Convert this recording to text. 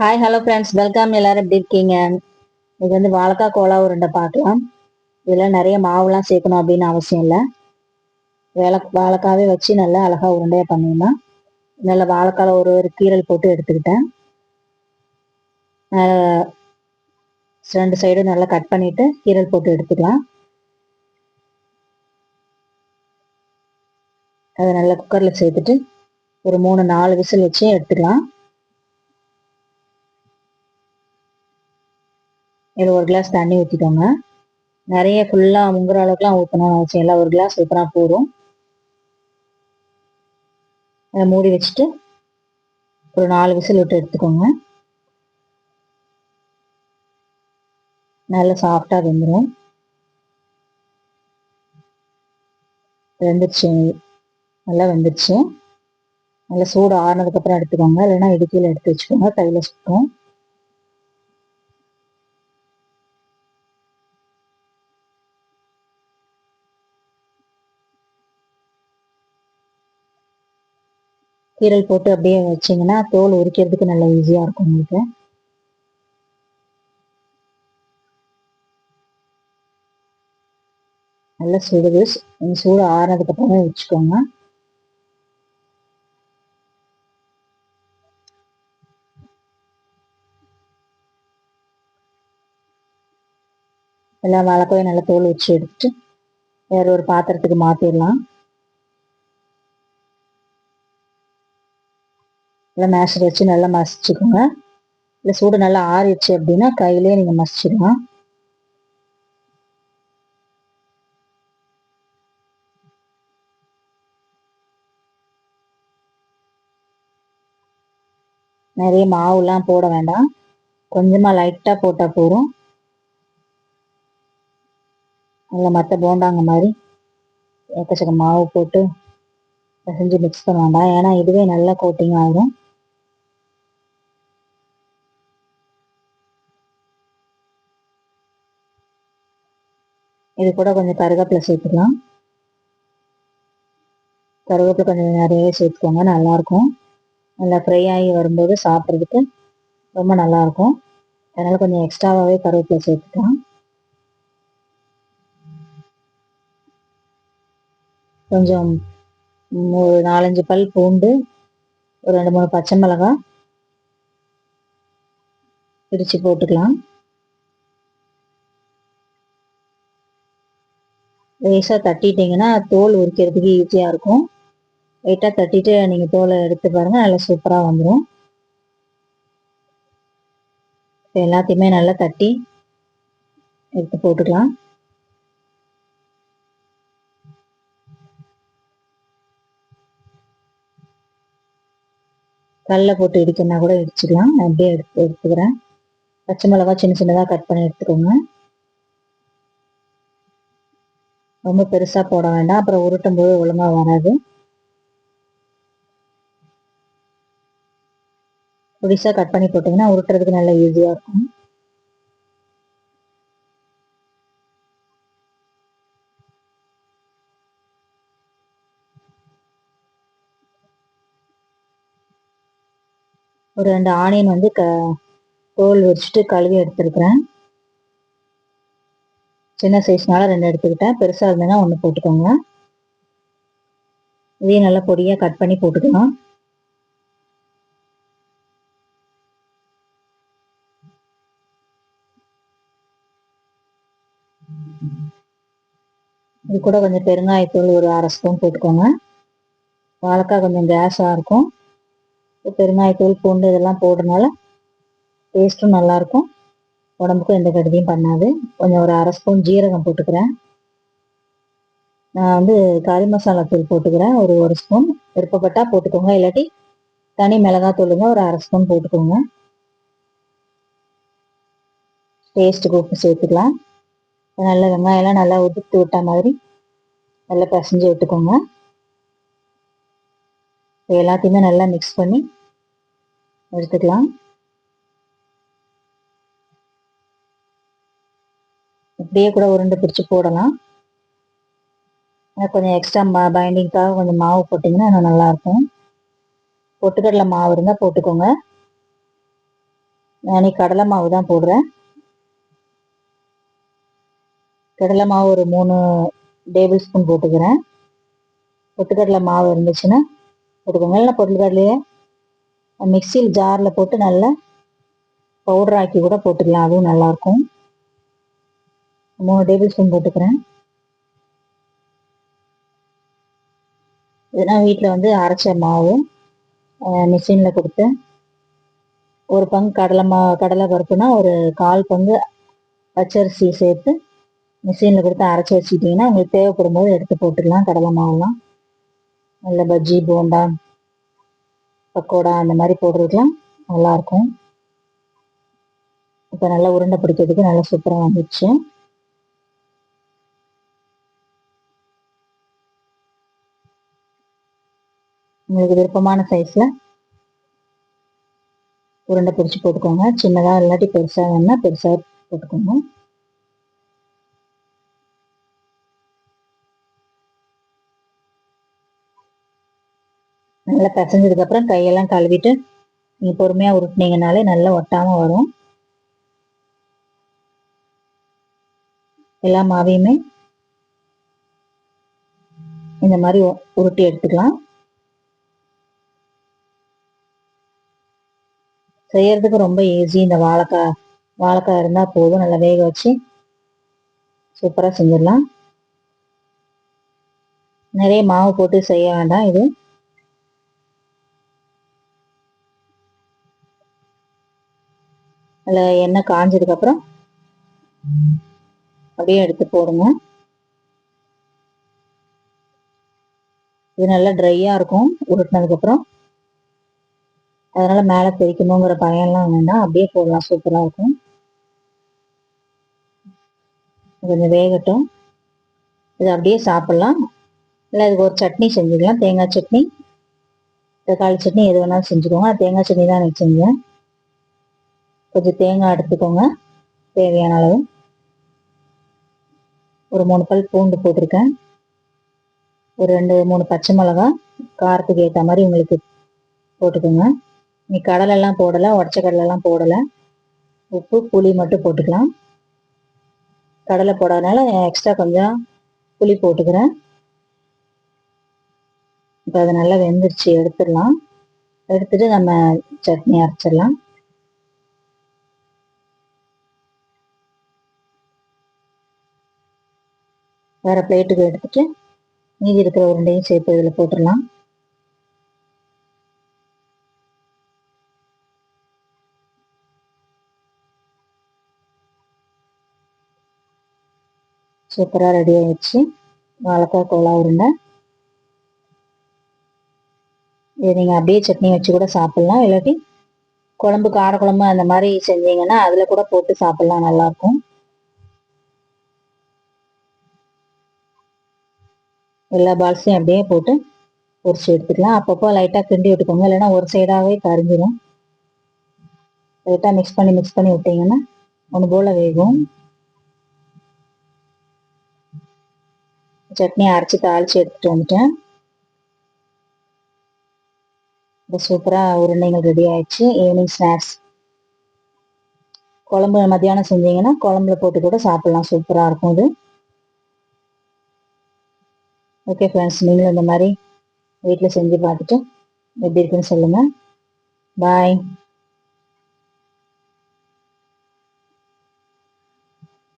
Hi hello friends, welcome. எல்லாரும் எப்படி இருக்கீங்க? இது வாழைக்காய் கோலா உருண்டை பார்க்கலாம். இதில் நிறைய மாவுலாம் சேர்க்கணும் அப்படின்னு அவசியம் இல்லை. வாழைக்காவே வச்சு நல்லா அழகா உருண்டையாக பண்ணிடலாம். நல்லா வாழைக்காய் ஒரு கீரல் போட்டு எடுத்துக்கிட்டேன். ரெண்டு சைடும் நல்லா கட் பண்ணிட்டு கீரல் போட்டு எடுத்துக்கலாம். அதை நல்லா குக்கரில் சேர்த்துட்டு ஒரு 3-4 விசில் வச்சு எடுத்துக்கலாம். இது ஒரு கிளாஸ் தண்ணி ஊற்றிக்கோங்க. நிறைய ஃபுல்லாக முங்குற அளவுக்குலாம் ஊற்றணும்னு அவசியம் இல்லை. ஒரு கிளாஸ் ஊற்றினா போதும். அதை மூடி வச்சுட்டு ஒரு 4 விசில் விட்டு எடுத்துக்கோங்க. நல்லா சாஃப்டாக வெந்துடும். வெந்துருச்சு, நல்லா வெந்துருச்சு. நல்லா சூடு ஆறுனதுக்கப்புறம் எடுத்துக்கோங்க. இல்லைன்னா இடுக்கியில் எடுத்து வச்சுக்கோங்க, கையில் சுற்றும். கீரல் போட்டு அப்படியே வச்சிங்கன்னா தோல் உரிக்கிறதுக்கு நல்லா ஈஸியாக இருக்கும் உங்களுக்கு. நல்லா சுடுது. சூடு ஆறுனதுக்கப்புறமே வச்சுக்கோங்க. எல்லா வாழைக்காயும் நல்லா தோல் வச்சு எடுத்துட்டு வேற ஒரு பாத்திரத்துக்கு மாற்றிடலாம். நல்லா மேஷர் வச்சு நல்லா மசிச்சுக்கோங்க. இல்லை சூடு நல்லா ஆறிடுச்சு அப்படின்னா கையிலே நீங்கள் மசிச்சிடலாம். நிறைய மாவுலாம் போட வேண்டாம், கொஞ்சமாக லைட்டாக போட்டால் போதும். நல்லா மற்ற போண்டாங்க மாதிரி எக்கச்சக்க மாவு போட்டு செஞ்சு மிக்ஸ் பண்ண வேண்டாம், ஏன்னா இதுவே நல்லா கோட்டிங் ஆகும். இது கூட கொஞ்சம் கருவேப்பிலை சேர்த்துக்கலாம். கருவேப்பிலை கொஞ்சம் நிறைய சேர்த்துக்கோங்க, நல்லாயிருக்கும். நல்லா ஃப்ரை ஆகி வரும்போது சாப்பிட்றதுக்கு ரொம்ப நல்லாயிருக்கும். அதனால் கொஞ்சம் எக்ஸ்ட்ராவாகவே கருவேப்பிலை சேர்த்துக்கலாம். கொஞ்சம் ஒரு 4-5 பல் பூண்டு, ஒரு 2-3 பச்சை மிளகாய் பிரித்து போட்டுக்கலாம். லேசாக தட்டிட்டிங்கன்னா தோல் உரிக்கிறதுக்கு ஈஸியாக இருக்கும். லைட்டாக தட்டிட்டு நீங்கள் தோலை எடுத்து பாருங்கள், நல்லா சூப்பராக வந்துடும். எல்லாத்தையுமே நல்லா தட்டி எடுத்து போட்டுக்கலாம். கல்ல போட்டு இடிக்கணும்னா கூட இடிச்சுக்கலாம். நான் அப்படியே எடுத்துக்கிறேன். பச்சை மிளகாய் சின்ன சின்னதாக கட் பண்ணி எடுத்துக்கோங்க. ரொம்ப பெருசாக போட வேண்டாம், அப்புறம் உருட்டும் போது ஒழுங்காக வராது. பொடிசாக கட் பண்ணி போட்டிங்கன்னா உருட்டுறதுக்கு நல்லா ஈஸியாக இருக்கும். ஒரு 2 ஆனியன் தோல் வச்சுட்டு கழுவி எடுத்துருக்கிறேன். சின்ன சைஸ்னால 2 எடுத்துக்கிட்டேன், பெருசாக இருந்ததுன்னா 1 போட்டுக்கோங்க. இதையும் நல்லா பொடியாக கட் பண்ணி போட்டுக்கலாம். இது கூட கொஞ்சம் பெருங்காயத்தூள் ஒரு 1/2 ஸ்பூன் போட்டுக்கோங்க. வாழைக்காய் கொஞ்சம் கேஸாக இருக்கும். பெருங்காயத்தூள் பூண்டு இதெல்லாம் போடுறதுனால டேஸ்ட்டும் நல்லாயிருக்கும், உடம்புக்கும் எந்த கெடுதியும் பண்ணாது. கொஞ்சம் ஒரு 1/2 ஸ்பூன் ஜீரகம் போட்டுக்கிறேன். நான் கறி மசாலா தூள் போட்டுக்கிறேன், ஒரு ஸ்பூன். விருப்பப்பட்டால் போட்டுக்கோங்க, இல்லாட்டி தனி மிளகாய் தூளுங்க ஒரு 1/2 ஸ்பூன் போட்டுக்கோங்க. டேஸ்ட்டுக்கு உப்பு சேர்த்துக்கலாம். நல்லா வெங்காயம்லாம் நல்லா உதிர்த்து விட்ட மாதிரி நல்லா பிசைஞ்சு விட்டுக்கோங்க. எல்லாத்தையுமே நல்லா மிக்ஸ் பண்ணி எடுத்துக்கலாம். இப்படியே கூட உருண்டை பிடிச்சி போடலாம். கொஞ்சம் எக்ஸ்ட்ரா பைண்டிங்காக கொஞ்சம் மாவு போட்டிங்கன்னா இன்னும் நல்லாயிருக்கும். பொட்டுக்கடலை மாவு இருந்தால் போட்டுக்கோங்க. நான் கடலை மாவு தான் போடுறேன். கடலை மாவு ஒரு 3 டேபிள் ஸ்பூன் போட்டுக்கிறேன். பொட்டுக்கடலை மாவு இருந்துச்சுன்னா போட்டுக்கோங்க. இல்லைன்னா பொட்டுக்கடலையே மிக்சியில் ஜாரில் போட்டு நல்லா பவுடர் ஆக்கி கூட போட்டுக்கலாம், அதுவும் நல்லாயிருக்கும். 3 டேபிள் ஸ்பூன் போட்டுக்கிறேன். இதெல்லாம் வீட்டில் வந்து அரைச்ச மாவு மிஷினில் கொடுத்து ஒரு பங்கு கடலை பருப்புனா ஒரு 1/4 பங்கு பச்சரிசி சேர்த்து மிஷினில் கொடுத்து அரைச்சி வச்சுக்கிட்டிங்கன்னா உங்களுக்கு தேவைப்படும் போது எடுத்து போட்டுக்கலாம். கடலை மாவுலாம் நல்ல பஜ்ஜி, போண்டா, பக்கோடா அந்த மாதிரி போடுறதுக்கெலாம் நல்லாயிருக்கும். இப்போ நல்லா உருண்டை பிடிக்கிறதுக்கு நல்லா சூப்பராக வந்துடுச்சு. உங்களுக்கு விருப்பமான சைஸில் உருண்டை பிடிச்சி போட்டுக்கோங்க. சின்னதாக இல்லாட்டி பெருசாக வேணுன்னா பெருசாக போட்டுக்கோங்க. நல்லா பிசைஞ்சதுக்கப்புறம் கையெல்லாம் கழுவிட்டு நீங்கள் பொறுமையாக உருட்டினீங்கனாலே நல்லா ஒட்டாமல் வரும். எல்லா மாவையுமே இந்த மாதிரி உருட்டி எடுத்துக்கலாம். செய்யறதுக்கு ரொம்ப ஈஸி. இந்த வாழைக்காய் இருந்தால் போதும், நல்லா வேக வச்சு சூப்பராக செஞ்சிடலாம். நிறைய மாவு போட்டு செய்ய வேண்டாம். இது அதில் எண்ணெய் காஞ்சதுக்கப்புறம் அப்படியே எடுத்து போடுங்க. இது நல்லா ட்ரையாக இருக்கும் உருட்டினதுக்கப்புறம், அதனால் மேலே தெரிக்கணுங்கிற பயம்லாம் வேண்டாம், அப்படியே போடலாம், சூப்பராக இருக்கும். கொஞ்சம் வேகட்டும். இது அப்படியே சாப்பிட்லாம், இல்லை இதுக்கு ஒரு சட்னி செஞ்சுக்கலாம். தேங்காய் சட்னி, தக்காளி சட்னி எது வேணாலும் செஞ்சுக்கோங்க. தேங்காய் சட்னி தான் எனக்கு செஞ்சேன். கொஞ்சம் தேங்காய் எடுத்துக்கோங்க தேவையான அளவு. ஒரு 3 பல் பூண்டு போட்டிருக்கேன். ஒரு 2-3 பச்சை மிளகா காரத்துக்கு ஏற்ற மாதிரி உங்களுக்கு போட்டுக்கோங்க. நீ கடலெல்லாம் போடலை, உடச்ச கடலெல்லாம் போடலை. உப்பு, புளி மட்டும் போட்டுக்கலாம். கடலை போடாதனால எக்ஸ்ட்ரா கொஞ்சம் புளி போட்டுக்கிறேன். இப்போ அது நல்லா வெந்துருச்சு, எடுத்துடலாம். எடுத்துட்டு நம்ம சட்னி அரைச்சிடலாம். வேற பிளேட்டுக்கு எடுத்துட்டு மீதி இருக்கிற உருண்டையும் சேர்த்து இதில் போட்டுடலாம். சூப்பராக ரெடி ஆயிடுச்சு வாழைக்காய் கோலா உருண்டை. இதை நீங்கள் அப்படியே சட்னி வச்சு கூட சாப்பிட்லாம், இல்லாட்டி குழம்பு, காரக்குழம்பு அந்த மாதிரி செஞ்சீங்கன்னா அதில் கூட போட்டு சாப்பிட்லாம், நல்லாயிருக்கும். எல்லா பால்ஸையும் அப்படியே போட்டு பொரிச்சு எடுத்துக்கலாம். அப்பப்போ லைட்டாக கிண்டி விட்டுக்கோங்க, இல்லைன்னா ஒரு சைடாகவே கரிஞ்சிடும். லைட்டாக மிக்ஸ் பண்ணி விட்டீங்கன்னா ஒன்று போல் வேகும். சட்னி அரைச்சி தாளித்து எடுத்துகிட்டு வந்துட்டேன். இப்போ சூப்பராக உருண்டைகள் ரெடி ஆயிடுச்சு. ஈவினிங் ஸ்நாக்ஸ் குழம்பு மத்தியானம் செஞ்சீங்கன்னா குழம்புல போட்டு கூட சாப்பிட்லாம், சூப்பராக இருக்கும் இது. ஓகே ஃப்ரெண்ட்ஸ், நீங்களும் இந்த மாதிரி வீட்டில் செஞ்சு பார்த்துட்டு எப்படி இருக்குன்னு சொல்லுங்கள். பாய்.